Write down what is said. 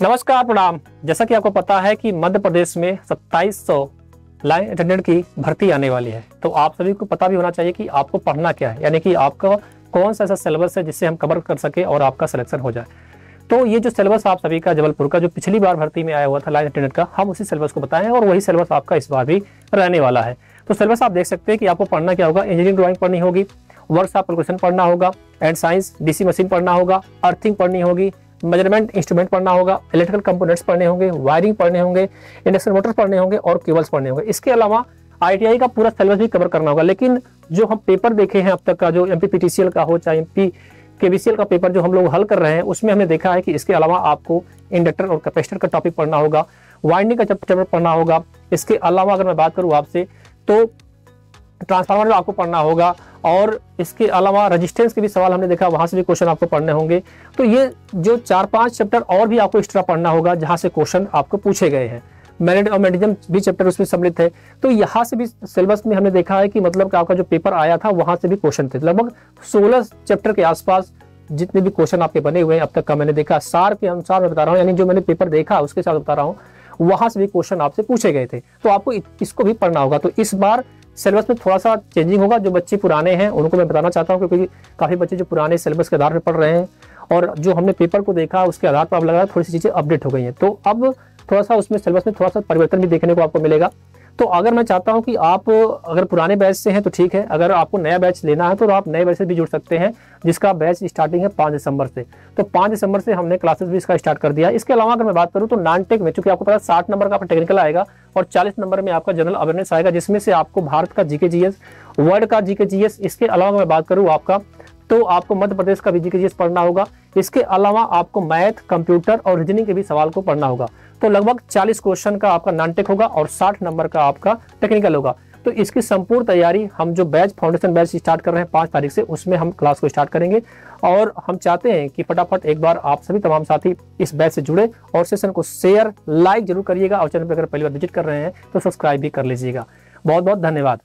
नमस्कार, प्रणाम। जैसा कि आपको पता है कि मध्य प्रदेश में 2700 लाइन अटेंडेंट की भर्ती आने वाली है, तो आप सभी को पता भी होना चाहिए कि आपको पढ़ना क्या है, यानी कि आपका कौन सा ऐसा सिलेबस है जिससे हम कवर कर सके और आपका सिलेक्शन हो जाए। तो ये जो सिलेबस आप सभी का जबलपुर का जो पिछली बार भर्ती में आया हुआ था लाइन अटेंडेंट का, हम उसी सिलेबस को बताएं और वही सिलेबस आपका इस बार भी रहने वाला है। तो सिलेबस आप देख सकते हैं कि आपको पढ़ना क्या होगा। इंजीनियरिंग ड्राइंग पढ़नी होगी, वर्कशॉप कैलकुलेशन पढ़ना होगा, एंड साइंस डीसी मशीन पढ़ना होगा, अर्थिंग पढ़नी होगी, मेजरमेंट इंस्ट्रूमेंट पढ़ना होगा, इलेक्ट्रिकल कंपोनेंट्स पढ़ने होंगे, वायरिंग पढ़ने होंगे, इंडक्शन मोटर्स पढ़ने होंगे और केबल्स पढ़ने होंगे। इसके अलावा आईटीआई का पूरा सिलेबस भी कवर करना होगा। लेकिन जो हम पेपर देखे हैं अब तक का, जो एमपीपीटीसीएल का हो चाहे एमपी केबीसीएल का पेपर जो हम लोग हल कर रहे हैं, उसमें हमने देखा है कि इसके अलावा आपको इंडक्टर और कैपेसिटर का टॉपिक पढ़ना होगा, वाइंडिंग का चैप्टर पढ़ना होगा। इसके अलावा अगर मैं बात करूँ आपसे तो ट्रांसफार्मर आपको पढ़ना होगा, और इसके अलावा रेजिस्टेंस के भी सवाल हमने देखा, वहां से भी क्वेश्चन आपको पढ़ने होंगे। तो ये जो 4-5 चैप्टर और भी आपको एक्स्ट्रा पढ़ना होगा जहां से क्वेश्चन आपको पूछे गए हैं। मैरिट और मेडिज्म भी चैप्टर उसमें सम्मिलित है। तो यहाँ से भी सिलेबस में हमने देखा है कि मतलब कि आपका जो पेपर आया था वहां से भी क्वेश्चन थे। लगभग 16 चैप्टर के आसपास जितने भी क्वेश्चन आपके बने हुए हैं अब तक का मैंने देखा, सार के अनुसार मैं बता रहा हूँ, यानी जो मैंने पेपर देखा उसके साथ बता रहा हूँ, वहां से भी क्वेश्चन आपसे पूछे गए थे। तो आपको इसको भी पढ़ना होगा। तो इस बार सिलेबस में थोड़ा सा चेंजिंग होगा। जो बच्चे पुराने हैं उनको मैं बताना चाहता हूँ, क्योंकि काफी बच्चे जो पुराने सिलेबस के आधार पर पढ़ रहे हैं और जो हमने पेपर को देखा उसके आधार पर अब लगा थोड़ी सी चीजें अपडेट हो गई हैं। तो अब थोड़ा सा उसमें सिलेबस में थोड़ा सा परिवर्तन भी देखने को आपको मिलेगा। तो अगर मैं चाहता हूं कि आप अगर पुराने बैच से हैं तो ठीक है, अगर आपको नया बैच लेना है तो आप नए बैच से भी जुड़ सकते हैं, जिसका बैच स्टार्टिंग है 5 दिसंबर से। तो 5 दिसंबर से हमने क्लासेस भी इसका स्टार्ट कर दिया। इसके अलावा अगर मैं बात करूं तो नॉन टेक में, चूंकि आपको पता है 60 नंबर का आपका टेक्निकल आएगा और 40 नंबर में आपका जनरल अवेयरनेस आएगा, जिसमें से आपको भारत का जीके जीएस, वर्ल्ड का जीके जीएस। इसके अलावा मैं बात करूँ आपका तो आपको मध्य प्रदेश का भी जीके जीएस पढ़ना होगा। इसके अलावा आपको मैथ, कंप्यूटर और रीजनिंग के भी सवाल को पढ़ना होगा। तो लगभग 40 क्वेश्चन का आपका नॉन टेक होगा और 60 नंबर का आपका टेक्निकल होगा। तो इसकी संपूर्ण तैयारी हम जो बैच फाउंडेशन बैच स्टार्ट कर रहे हैं 5 तारीख से, उसमें हम क्लास को स्टार्ट करेंगे। और हम चाहते हैं कि फटाफट एक बार आप सभी तमाम साथी इस बैच से जुड़े और सेशन को शेयर लाइक जरूर करिएगा, और चैनल पर अगर पहली बार विजिट कर रहे हैं तो सब्सक्राइब भी कर लीजिएगा। बहुत बहुत धन्यवाद।